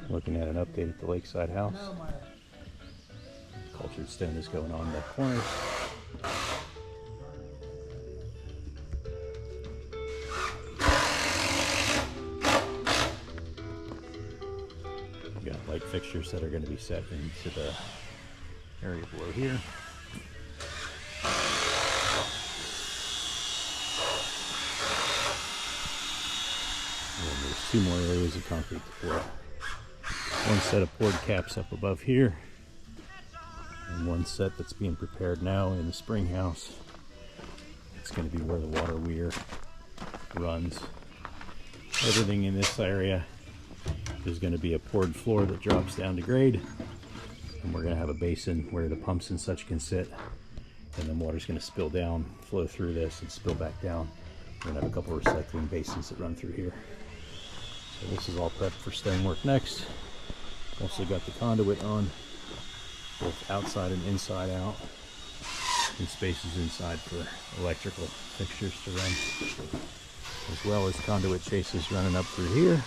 Looking at an update at the lakeside house. Cultured stone is going on in the corners. We got light fixtures that are going to be set into the area below here. And then there's two more areas of concrete to pour. One set of poured caps up above here, and one set that's being prepared now in the spring house. It's going to be where the water weir runs. Everything in this area is going to be a poured floor that drops down to grade, and we're going to have a basin where the pumps and such can sit, and then water's going to spill down, flow through this, and spill back down. We're going to have a couple of recycling basins that run through here. So this is all prepped for stonework next. Also got the conduit on, both outside and inside out, and spaces inside for electrical fixtures to run, as well as conduit chases running up through here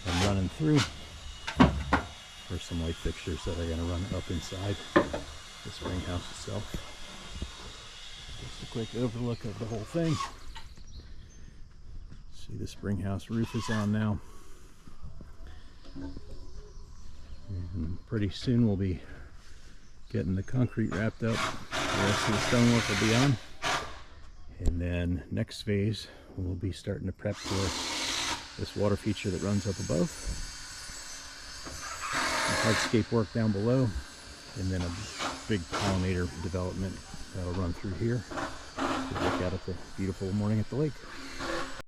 and running through for some light fixtures that are going to run up inside the spring house itself. Just a quick overlook of the whole thing. See, the spring house roof is on now. And pretty soon we'll be getting the concrete wrapped up. The rest of the stonework will be on. And then next phase, we'll be starting to prep for this water feature that runs up above. The hardscape work down below. And then a big pollinator development that'll run through here. Look out at the beautiful morning at the lake.